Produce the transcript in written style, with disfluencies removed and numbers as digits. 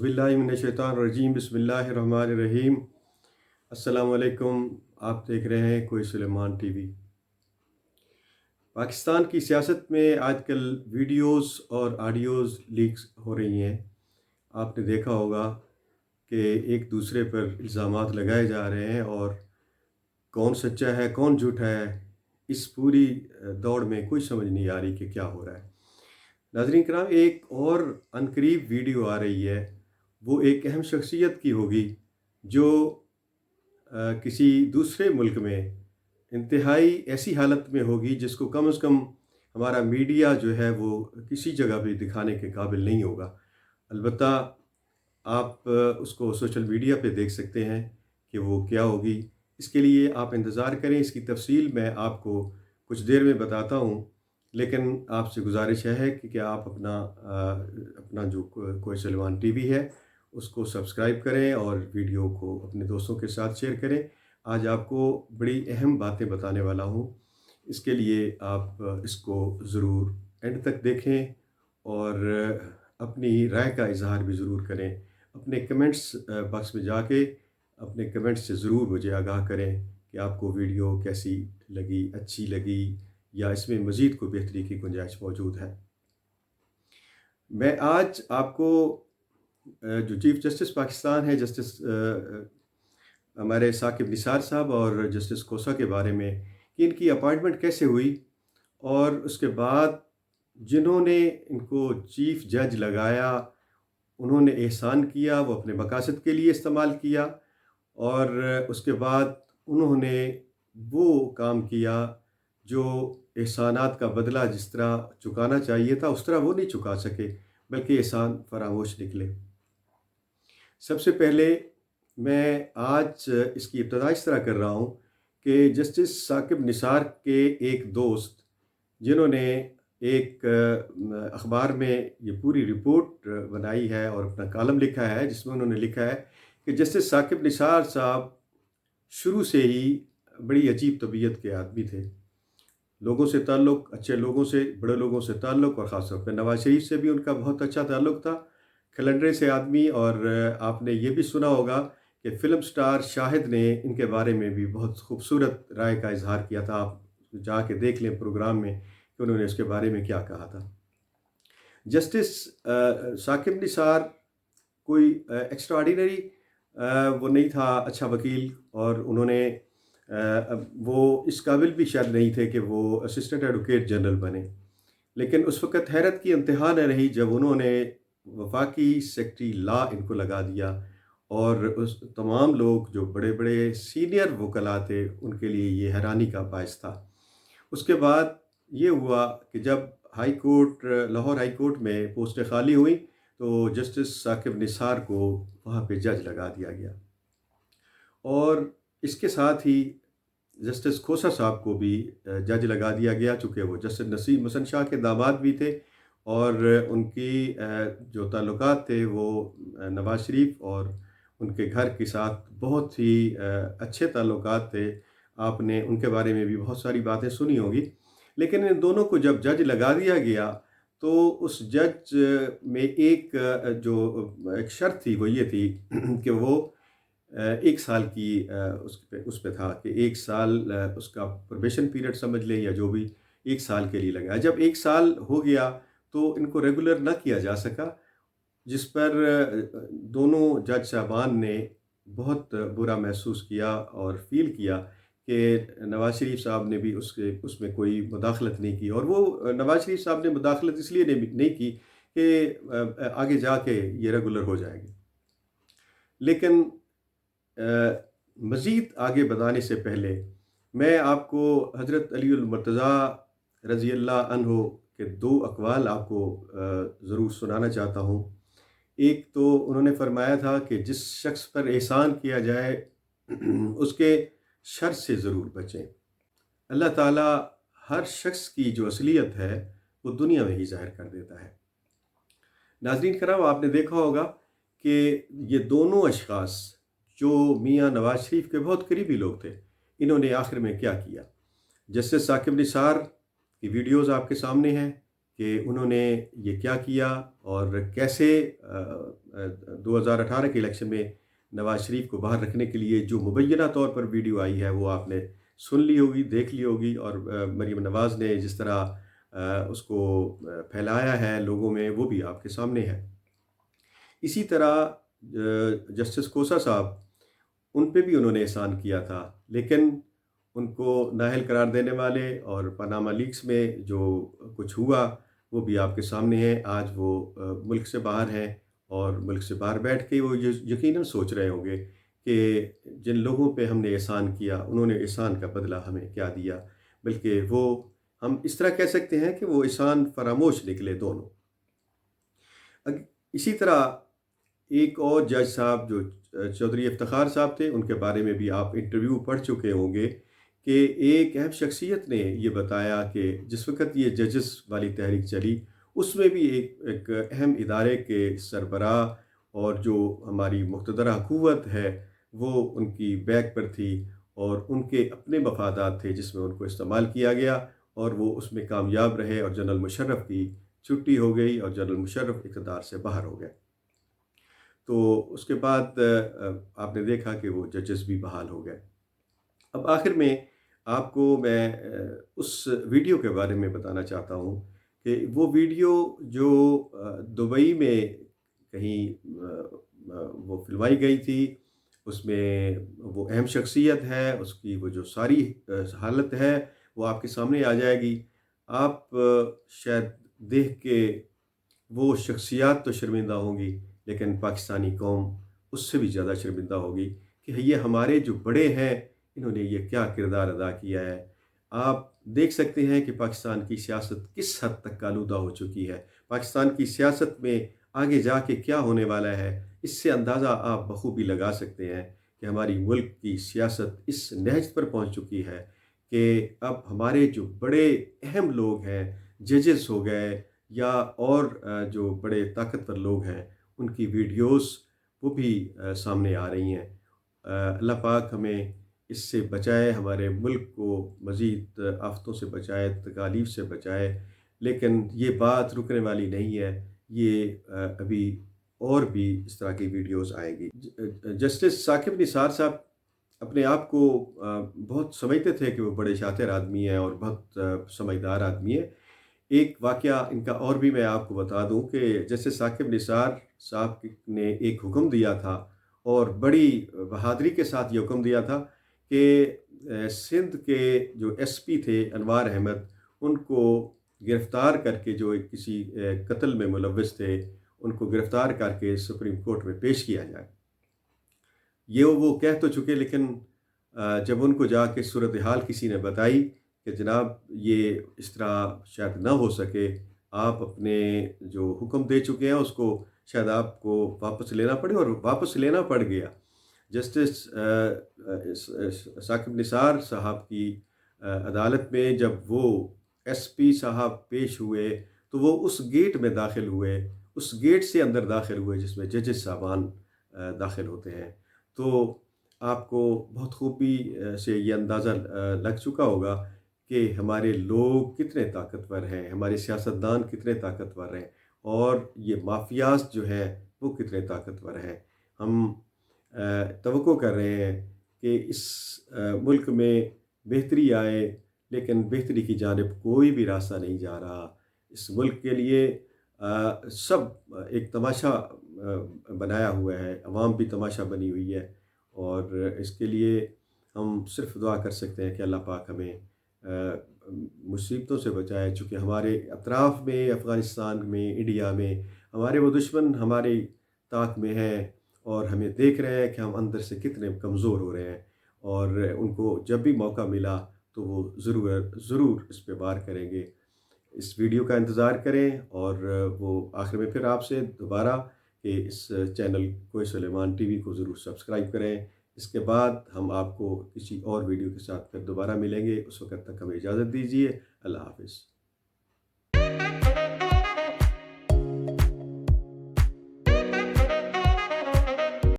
औज़ुबिल्लाहि मिनश्शैतानिर्रजीम बिस्मिल्लाहिर्रहमानिर्रहीम। अस्सलाम वालेकुम। आप देख रहे हैं कोई सुलेमान टीवी। पाकिस्तान की सियासत में आजकल वीडियोस और ऑडियोज़ लीक्स हो रही हैं। आपने देखा होगा कि एक दूसरे पर इल्ज़ामात लगाए जा रहे हैं और कौन सच्चा है कौन झूठा है, इस पूरी दौड़ में कोई समझ नहीं आ रही कि क्या हो रहा है। नाज़रीन कराम, एक और अनकरीब वीडियो आ रही है। वो एक अहम शख्सियत की होगी जो किसी दूसरे मुल्क में इंतहाई ऐसी हालत में होगी जिसको कम से कम हमारा मीडिया जो है वो किसी जगह भी दिखाने के काबिल नहीं होगा। अलबत्ता आप उसको सोशल मीडिया पे देख सकते हैं कि वो क्या होगी। इसके लिए आप इंतज़ार करें, इसकी तफसील मैं आपको कुछ देर में बताता हूँ। लेकिन आपसे गुजारिश है कि क्या आप अपना जो कोई सलमान टीवी है उसको सब्सक्राइब करें और वीडियो को अपने दोस्तों के साथ शेयर करें। आज आपको बड़ी अहम बातें बताने वाला हूँ, इसके लिए आप इसको ज़रूर एंड तक देखें और अपनी राय का इज़हार भी ज़रूर करें। अपने कमेंट्स बॉक्स में जाके अपने कमेंट्स से ज़रूर मुझे आगाह करें कि आपको वीडियो कैसी लगी, अच्छी लगी या इसमें मज़ीद कोई बेहतरी की गुंजाइश मौजूद है। मैं आज आपको जो चीफ़ जस्टिस पाकिस्तान है, जस्टिस हमारे साकिब निसार साहब और जस्टिस खोसा के बारे में कि इनकी अपॉइंटमेंट कैसे हुई और उसके बाद जिन्होंने इनको चीफ़ जज लगाया उन्होंने एहसान किया, वो अपने मकासद के लिए इस्तेमाल किया और उसके बाद उन्होंने वो काम किया जो एहसानात का बदला जिस तरह चुकाना चाहिए था उस तरह वो नहीं चुका सके, बल्कि एहसान फरामोश निकले। सबसे पहले मैं आज इसकी इब्तदा इस तरह कर रहा हूँ कि जस्टिस साकिब निसार के एक दोस्त जिन्होंने एक अखबार में ये पूरी रिपोर्ट बनाई है और अपना कॉलम लिखा है जिसमें उन्होंने लिखा है कि जस्टिस साकिब निसार साहब शुरू से ही बड़ी अजीब तबीयत के आदमी थे। लोगों से ताल्लुक़, अच्छे लोगों से, बड़े लोगों से ताल्लुक़ और ख़ास तौर पर नवाज़ शरीफ से भी उनका बहुत अच्छा ताल्लुक़ था। खलंडरे से आदमी। और आपने ये भी सुना होगा कि फ़िल्म स्टार शाहिद ने इनके बारे में भी बहुत खूबसूरत राय का इज़हार किया था। आप जाके देख लें प्रोग्राम में कि उन्होंने उसके बारे में क्या कहा था। जस्टिस साकिब निसार कोई एक्स्ट्राऑर्डिनरी वो नहीं था अच्छा वकील, और उन्होंने वो इस काबिल भी शायद नहीं थे कि वो असिस्टेंट एडवोकेट जनरल बने। लेकिन उस वक़्त हैरत की इंतहा न रही जब उन्होंने वफाकी सेक्रेटरी लॉ इनको लगा दिया और उस तमाम लोग जो बड़े बड़े सीनियर वकला थे उनके लिए ये हैरानी का बायस था। उसके बाद ये हुआ कि जब high court, Lahore high court में पोस्टें खाली हुई तो जस्टिस साकिब निसार को वहाँ पे जज लगा दिया गया और इसके साथ ही जस्टिस खोसा साहब को भी जज लगा दिया गया, चूँकि वो जस्टिस नसीम हसन शाह के दामाद भी थे और उनकी जो ताल्लुकात थे वो नवाज़ शरीफ और उनके घर के साथ बहुत ही अच्छे ताल्लुकात थे। आपने उनके बारे में भी बहुत सारी बातें सुनी होंगी। लेकिन इन दोनों को जब जज लगा दिया गया तो उस जज में एक एक शर्त थी, वो ये थी कि वो 1 साल की उस पे था कि 1 साल उसका प्रोबेशन पीरियड समझ लें या जो भी 1 साल के लिए लगा। जब 1 साल हो गया तो इनको रेगुलर ना किया जा सका, जिस पर दोनों जज साहबान ने बहुत बुरा महसूस किया और फ़ील किया कि नवाज़ शरीफ साहब ने भी उसमें कोई मुदाखलत नहीं की। और वो नवाज़ शरीफ साहब ने मुदाखलत इसलिए नहीं की कि आगे जाके ये रेगुलर हो जाएगी। लेकिन मज़ीद आगे बढ़ाने से पहले मैं आपको हज़रत अली मुर्तज़ा रज़ी अल्लाह अन्हो के 2 अक़वाल आपको ज़रूर सुनाना चाहता हूँ। एक तो उन्होंने फरमाया था कि जिस शख्स पर एहसान किया जाए उसके शर से ज़रूर बचें। अल्लाह ताला हर शख्स की जो असलियत है वो दुनिया में ही ज़ाहिर कर देता है। नाज़रीन कराम, आपने देखा होगा कि ये दोनों अशख़ास जो मियाँ नवाज़ शरीफ के बहुत करीबी लोग थे, इन्होंने आखिर में क्या किया। जस्टिस साकिब निसार की वीडियोज़ आपके सामने हैं کہ انہوں نے یہ کیا کیا اور کیسے 2018 کے الیکشن میں نواز شریف کو باہر رکھنے کے لیے جو مبینہ طور پر ویڈیو آئی ہے وہ آپ نے سن لی ہوگی، دیکھ لی ہوگی، اور مریم نواز نے جس طرح اس کو پھیلایا ہے لوگوں میں، وہ بھی آپ کے سامنے ہے۔ اسی طرح جسٹس کوسا صاحب، ان پہ بھی انہوں نے احسان کیا تھا، لیکن ان کو نااہل قرار دینے والے اور پاناما لیکس میں جو کچھ ہوا وہ بھی آپ کے سامنے ہے۔ آج وہ ملک سے باہر ہیں، اور ملک سے باہر بیٹھ کے وہ یقیناً سوچ رہے ہوں گے کہ جن لوگوں پہ ہم نے احسان کیا انہوں نے احسان کا بدلہ ہمیں کیا دیا، بلکہ وہ ہم اس طرح کہہ سکتے ہیں کہ وہ احسان فراموش نکلے دونوں۔ اسی طرح ایک اور جج صاحب جو چودھری افتخار صاحب تھے، ان کے بارے میں بھی آپ انٹرویو پڑھ چکے ہوں گے کہ ایک اہم شخصیت نے یہ بتایا کہ جس وقت یہ ججز والی تحریک چلی اس میں بھی ایک اہم ادارے کے سربراہ اور جو ہماری مقتدرہ حکومت ہے وہ ان کی بیک پر تھی، اور ان کے اپنے مفادات تھے جس میں ان کو استعمال کیا گیا، اور وہ اس میں کامیاب رہے، اور جنرل مشرف کی چھٹی ہو گئی اور جنرل مشرف اقتدار سے باہر ہو گئے۔ تو اس کے بعد آپ نے دیکھا کہ وہ ججز بھی بحال ہو گئے۔ اب آخر میں آپ کو میں اس ویڈیو کے بارے میں بتانا چاہتا ہوں کہ وہ ویڈیو جو دبئی میں کہیں وہ فلمائی گئی تھی، اس میں وہ اہم شخصیت ہے، اس کی وہ جو ساری حالت ہے وہ آپ کے سامنے آ جائے گی۔ آپ شاید دیکھ کے وہ شخصیات تو شرمندہ ہوں گی، لیکن پاکستانی قوم اس سے بھی زیادہ شرمندہ ہوگی کہ یہ ہمارے جو بڑے ہیں انہوں نے یہ کیا کردار ادا کیا ہے۔ آپ دیکھ سکتے ہیں کہ پاکستان کی سیاست کس حد تک آلودہ ہو چکی ہے، پاکستان کی سیاست میں آگے جا کے کیا ہونے والا ہے، اس سے اندازہ آپ بخوبی لگا سکتے ہیں کہ ہماری ملک کی سیاست اس نہج پر پہنچ چکی ہے کہ اب ہمارے جو بڑے اہم لوگ ہیں، ججز ہو گئے یا اور جو بڑے طاقتور لوگ ہیں، ان کی ویڈیوز وہ بھی سامنے آ رہی ہیں۔ اللہ پاک ہمیں اس سے بچائے، ہمارے ملک کو مزید آفتوں سے بچائے، تکالیف سے بچائے، لیکن یہ بات رکنے والی نہیں ہے، یہ ابھی اور بھی اس طرح کی ویڈیوز آئیں گی۔ جسٹس ثاقب نثار صاحب اپنے آپ کو بہت سمجھتے تھے کہ وہ بڑے شاطر آدمی ہیں اور بہت سمجھدار آدمی ہیں۔ ایک واقعہ ان کا اور بھی میں آپ کو بتا دوں کہ جیسے ثاقب نثار صاحب نے ایک حکم دیا تھا، اور بڑی بہادری کے ساتھ یہ حکم دیا تھا کہ سندھ کے جو ایس پی تھے انوار احمد، ان کو گرفتار کر کے، جو کسی قتل میں ملوث تھے، ان کو گرفتار کر کے سپریم کورٹ میں پیش کیا جائے۔ یہ وہ کہہ تو چکے، لیکن جب ان کو جا کے صورتحال کسی نے بتائی کہ جناب یہ اس طرح شاید نہ ہو سکے، آپ اپنے جو حکم دے چکے ہیں اس کو شاید آپ کو واپس لینا پڑے، اور واپس لینا پڑ گیا۔ جسٹس ثاقب نثار صاحب کی عدالت میں جب وہ ایس پی صاحب پیش ہوئے تو وہ اس گیٹ میں داخل ہوئے، اس گیٹ سے اندر داخل ہوئے جس میں ججز صاحبان داخل ہوتے ہیں۔ تو آپ کو بہت خوبی سے یہ اندازہ لگ چکا ہوگا کہ ہمارے لوگ کتنے طاقتور ہیں، ہمارے سیاستدان کتنے طاقتور ہیں، اور یہ مافیاز جو ہیں وہ کتنے طاقتور ہیں۔ ہم توقع کر رہے ہیں کہ اس ملک میں بہتری آئے، لیکن بہتری کی جانب کوئی بھی راستہ نہیں جا رہا۔ اس ملک کے لیے سب ایک تماشا بنایا ہوا ہے، عوام بھی تماشا بنی ہوئی ہے، اور اس کے لیے ہم صرف دعا کر سکتے ہیں کہ اللہ پاک ہمیں مصیبتوں سے بچائے، چونکہ ہمارے اطراف میں، افغانستان میں، انڈیا میں ہمارے وہ دشمن ہماری طاق میں ہیں، اور ہمیں دیکھ رہے ہیں کہ ہم اندر سے کتنے کمزور ہو رہے ہیں، اور ان کو جب بھی موقع ملا تو وہ ضرور اس پہ وار کریں گے۔ اس ویڈیو کا انتظار کریں، اور وہ آخر میں پھر آپ سے دوبارہ کہ اس چینل کوئی سلیمان ٹی وی کو ضرور سبسکرائب کریں۔ اس کے بعد ہم آپ کو کسی اور ویڈیو کے ساتھ پھر دوبارہ ملیں گے، اس وقت تک ہمیں اجازت دیجیے۔ اللہ حافظ۔